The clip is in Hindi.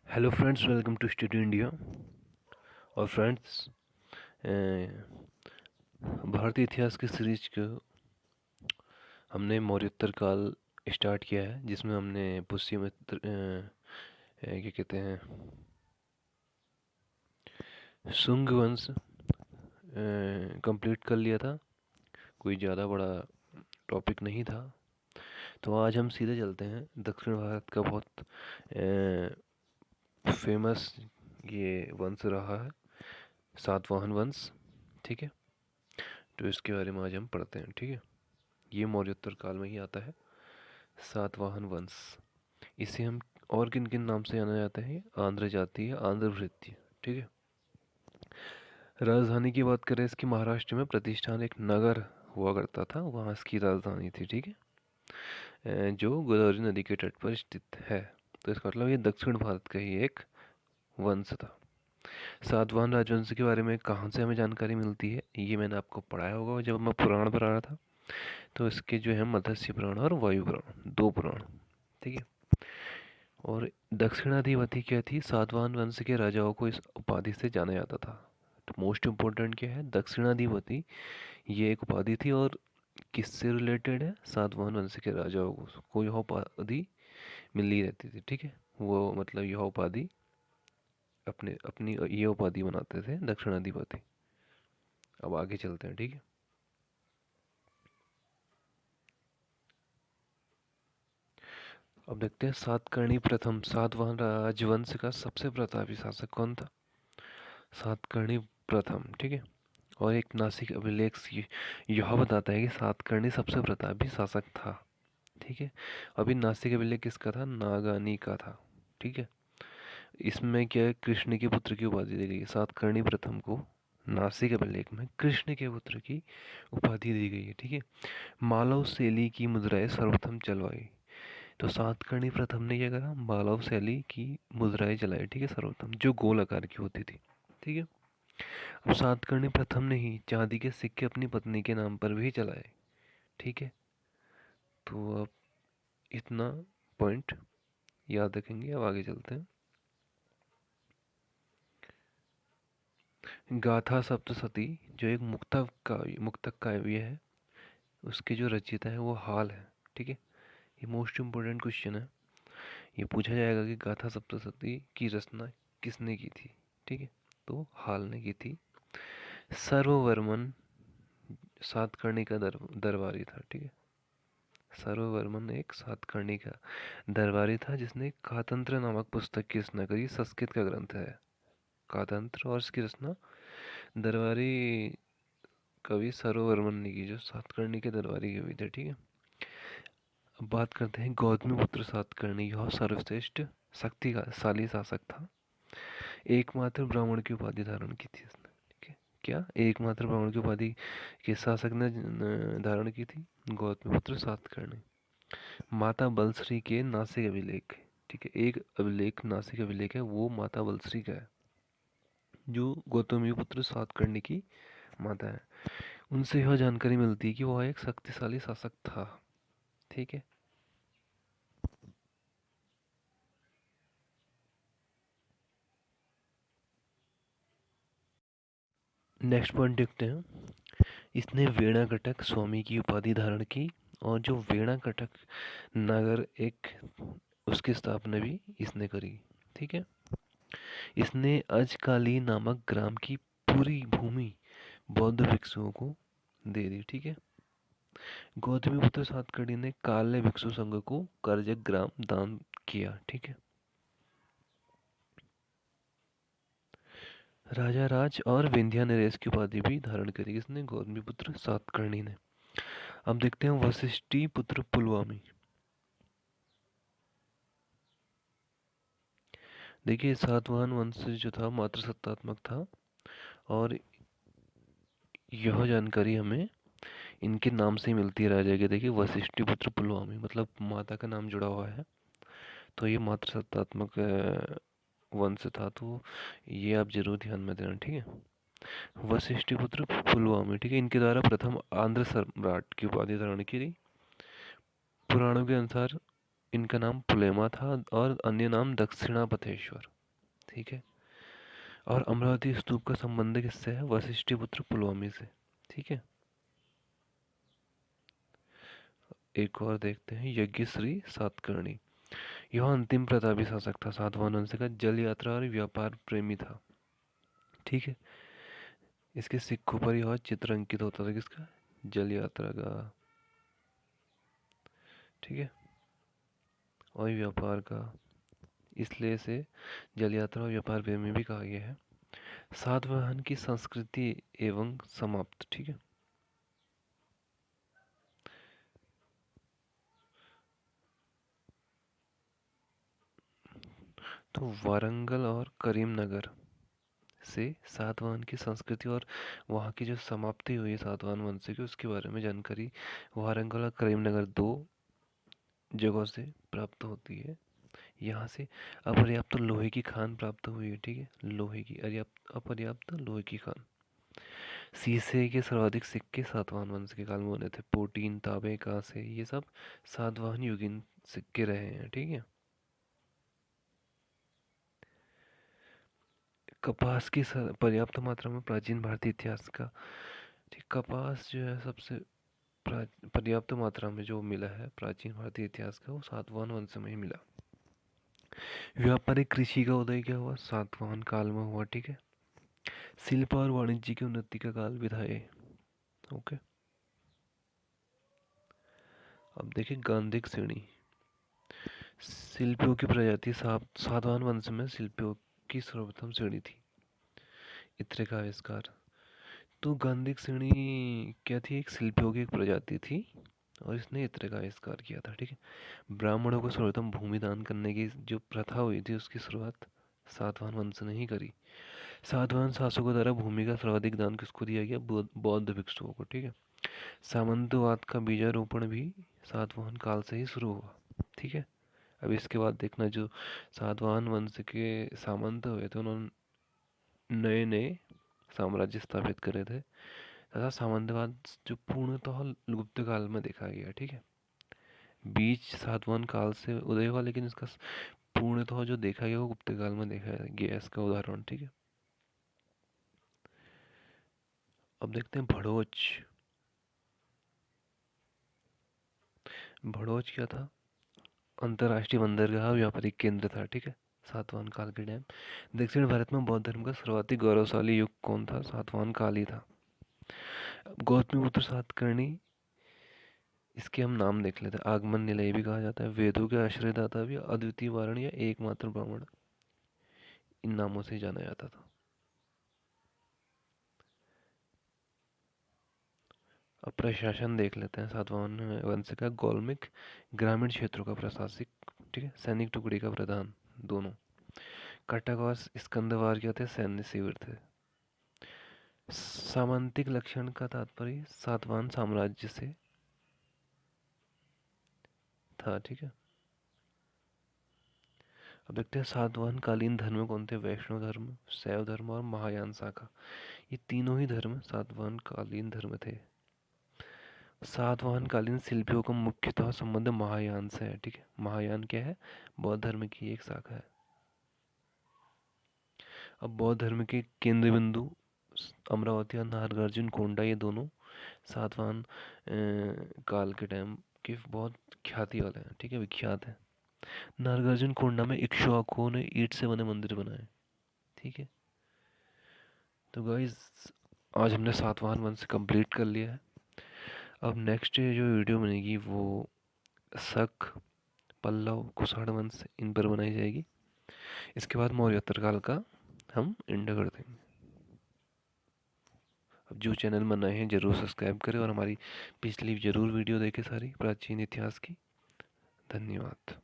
Hello friends, welcome to study India. और फ्रेंड्स, भारतीय इतिहास की सीरीज को हमने मौर्योत्तर काल स्टार्ट किया है, जिसमें हमने पुष्यमित्र क्या कहते हैं, शुंग वंश कंप्लीट कर लिया था। कोई ज़्यादा बड़ा टॉपिक नहीं था। तो आज हम सीधे चलते हैं। दक्षिण भारत का बहुत फेमस ये वंश रहा है, सातवाहन वंश। ठीक है, तो इसके बारे में आज हम पढ़ते हैं। ठीक है, ये मौर्योत्तर काल में ही आता है, सातवाहन वंश। इसे हम और किन किन नाम से जाना जाता है? आंध्र जातीय, आंध्र भृत्य। ठीक है। राजधानी की बात करें इसकी, महाराष्ट्र में प्रतिष्ठान एक नगर हुआ करता था, वहाँ इसकी राजधानी थी। ठीक है, जो गोदावरी नदी के तट पर स्थित है। तो इसका मतलब ये दक्षिण भारत का ही एक वंश था। सातवाहन राजवंश के बारे में कहाँ से हमें जानकारी मिलती है? ये मैंने आपको पढ़ाया होगा जब मैं पुराण पढ़ा रहा था। तो इसके जो है मत्स्य पुराण और वायु पुराण, दो पुराण। ठीक है। और दक्षिणाधिपति क्या थी? सातवाहन वंश के राजाओं को इस उपाधि से जाना जाता था। तो मोस्ट इम्पोर्टेंट क्या है? दक्षिणाधिपति, ये एक उपाधि थी। और किससे रिलेटेड है? सातवाहन वंश के राजाओं को यह उपाधि मिली रहती थी। ठीक है, वो मतलब यह उपाधि अपने अपनी ये उपाधि बनाते थे दक्षिणाधिपति। अब आगे चलते हैं। ठीक है, अब देखते हैं सातकर्णी प्रथम। सातवाहन राजवंश का सबसे प्रतापी शासक कौन था? सातकर्णी प्रथम। ठीक है। और एक नासिक अभिलेख यह बताता है कि सातकर्णी सबसे प्रतापी शासक था। ठीक है। अभी नासिक अभिलेख किसका था? नागानी का था। ठीक है। इसमें क्या है? कृष्ण के पुत्र की उपाधि दी गई है सातकर्णी प्रथम को। नासिक अभिलेख में कृष्ण के पुत्र की उपाधि दी गई है। ठीक है। मालव शैली की मुद्राएं सर्वप्रथम चलवाई। तो सातकर्णी प्रथम ने क्या करा? मालव शैली की मुद्राएं चलाई। ठीक है, सर्वप्रथम, जो गोल आकार की होती थी। ठीक है। अब सातकर्णी प्रथम ने ही चांदी के सिक्के अपनी पत्नी के नाम पर भी चलाए। ठीक है, तो अब इतना पॉइंट याद रखेंगे। अब आगे चलते हैं। गाथा सप्तशती जो एक मुक्तक काव्य है, उसके जो रचयिता है वो हाल है। ठीक है, ये मोस्ट इम्पोर्टेंट क्वेश्चन है। ये पूछा जाएगा कि गाथा सप्तशती की रचना किसने की थी? ठीक है, तो हाल ने की थी। सर्ववर्मन सातकर्णी का दरबारी था। ठीक है, सर्ववर्मन एक सातकर्णी का दरबारी था, जिसने कातंत्र नामक पुस्तक की रचना करी। संस्कृत का ग्रंथ है कातंत्र, और इसकी रचना दरबारी कवि सर्ववर्मन ने की, जो सातकर्णी के दरबारी कवि थे। ठीक है। अब बात करते हैं गौतमीपुत्र सातकर्णी। यह सर्वश्रेष्ठ शक्तिशाली शासक था। एकमात्र ब्राह्मण की उपाधि धारण की थी इसने। ठीक है, क्या एकमात्र ब्राह्मण की उपाधि किस शासक ने धारण की थी? गौतमीपुत्र सातकर्णी। माता बलश्री के नासिक अभिलेख। ठीक है, एक अभिलेख नासिक अभिलेख है, वो माता बलश्री का है, जो गौतमीपुत्र सातकर्णी की माता है। उनसे यह जानकारी मिलती है कि वह एक शक्तिशाली शासक था। ठीक है। नेक्स्ट पॉइंट देखते हैं। इसने वेणाकटक स्वामी की उपाधि धारण की, और जो वेणाकटक नगर एक, उसकी स्थापना भी इसने करी। ठीक है। इसने अजकाली नामक ग्राम की पूरी भूमि बौद्ध भिक्षुओं को दे दी। ठीक है। गौतमीपुत्र सातकर्णी ने काल्य भिक्षु संघ को करजक ग्राम दान किया। ठीक है। राजा राज और विंध्या नरेश की उपाधि भी धारण करी किसने? गौतमीपुत्र सातकर्णी ने। अब देखते हैं वशिष्ठी पुत्र पुलवामी। देखिए, सातवाहन वंश जो था मात्र सत्तात्मक था, और यह जानकारी हमें इनके नाम से ही मिलती है राजा के। देखिए, वशिष्ठी पुत्र पुलवामी मतलब माता का नाम जुड़ा हुआ है, तो ये मात्र सत्तात्मक वंश था। तो ये आप जरूर ध्यान में देना। ठीक है, वशिष्ठी पुत्र पुलवामी। ठीक है, इनके द्वारा प्रथम आंध्र सम्राट की उपाधि धारण की गई। पुराणों के अनुसार इनका नाम पुलेमा था, और अन्य नाम दक्षिणापथेश्वर। ठीक है। और अमरावती स्तूप का संबंध किससे है? वशिष्ठिपुत्र पुलवामी से, ठीक है। एक और देखते हैं, यज्ञश्री सातकर्णी। यह अंतिम प्रतापी शासक था, सातवाहन वंश का, जल यात्रा और व्यापार प्रेमी था, ठीक है। इसके सिक्कों पर यह चित्र अंकित होता था, किसका? जल यात्रा का, ठीक है, और व्यापार का, इसलिए इसे जल यात्रा और व्यापार प्रेमी भी कहा गया है। सातवाहन की संस्कृति एवं समाप्त, ठीक है। तो वारंगल और करीमनगर से सातवाहन की संस्कृति और वहाँ की जो समाप्ति हुई सातवाहन वंश की, उसके बारे में जानकारी वारंगल और करीमनगर दो जगहों से प्राप्त होती है। यहाँ से अपर्याप्त लोहे की खान प्राप्त हुई है, ठीक है, लोहे की अपर्याप्त लोहे की खान। शीशे के सर्वाधिक सिक्के सातवाहन वंश के काल में बने थे। पोटीन, तांबे, कांसे, ये सब सातवाहन युगीन सिक्के रहे हैं, ठीक है। कपास की पर्याप्त मात्रा में प्राचीन भारतीय इतिहास का, ठीक, कपास जो है सबसे पर्याप्त मात्रा में जो मिला है प्राचीन भारतीय इतिहास का, वो सातवाहन वंश में ही मिला। व्यापारिक कृषि का उदय क्या हुआ? सातवाहन काल में हुआ, ठीक है। शिल्प और वाणिज्य की उन्नति का काल भी था ये, ओके। अब देखिए गांधिक श्रेणी। शिल्पियों की प्रजाति, सातवाहन वंश में शिल्पियों की सर्वप्रथम श्रेणी थी इत्र का आविष्कार। तो गांधिक श्रेणी क्या थी? एक शिल्पियों की एक प्रजाति थी और इसने इत्र का आविष्कार किया था, ठीक है। ब्राह्मणों को सर्वप्रथम भूमि दान करने की जो प्रथा हुई थी, उसकी शुरुआत सातवाहन वंश ने ही करी। सातवाहन शासकों द्वारा भूमि का सर्वाधिक दान किसको दिया गया? बौद्ध भिक्षुओं को, ठीक है। सामंतवाद का बीजारोपण भी सातवाहन काल से ही शुरू हुआ, ठीक है। अब इसके बाद देखना, जो सातवाहन वंश के सामंत हुए थे, उन्होंने नए नए साम्राज्य स्थापित करे थे, तथा सामंतवाद जो पूर्णतः गुप्त काल में देखा गया, ठीक है। बीच सातवाहन काल से उदय हुआ, लेकिन इसका पूर्णतः जो देखा गया वो गुप्त काल में देखा गया, इसका उदाहरण, ठीक है। अब देखते हैं भड़ोच। भड़ोच क्या था? अंतर्राष्ट्रीय बंदरगाह, व्यापारिक केंद्र था, ठीक है, सातवाहन काल के टाइम। दक्षिण भारत में बौद्ध धर्म का सर्वाधिक गौरवशाली युग कौन था? सातवाहन काल ही था। गौतमीपुत्र सातकर्णी, इसके हम नाम देख लेते हैं। आगमन निलय भी कहा जाता है, वेदों के आश्रयदाता भी, अद्वितीय वारण या एकमात्र ब्राह्मण, इन नामों से जाना जाता था। अब प्रशासन देख लेते हैं। सातवाहन वंश का गौलमिक, ग्रामीण क्षेत्रों का प्रशासक, ठीक है, सैनिक टुकड़ी का प्रधान, दोनों। कटक और स्कंदवार क्या थे? सैन्य शिविर थे। सामंतिक लक्षण का तात्पर्य सातवाहन साम्राज्य से था, ठीक है। अब देखते हैं सातवाहन कालीन धर्म कौन थे? वैष्णव धर्म, शैव धर्म और महायान शाखा, ये तीनों ही धर्म सातवाहन कालीन धर्म थे। सातवाहन कालीन शिल्पियों का मुख्यतः संबंध महायान से है, ठीक है। महायान क्या है? बौद्ध धर्म की एक शाखा है। अब बौद्ध धर्म के केंद्र बिंदु अमरावती और नागार्जुन कोंडा, ये दोनों सातवाहन काल के टाइम के बहुत ख्याति वाले हैं, ठीक है, विख्यात है। नागार्जुन कोंडा में इक्ष्वाकुओं ने ईंट से बने मंदिर बनाए, ठीक है। तो गाइस, आज हमने सातवाहन वंश कंप्लीट कर लिया है। अब नेक्स्ट जो वीडियो बनेगी वो शक, पल्लव, कुषाण वंश, इन पर बनाई जाएगी। इसके बाद मौर्योत्तर काल का हम एंड कर देंगे। अब जो चैनल में नए हैं ज़रूर सब्सक्राइब करें और हमारी पिछली ज़रूर वीडियो देखें सारी प्राचीन इतिहास की। धन्यवाद।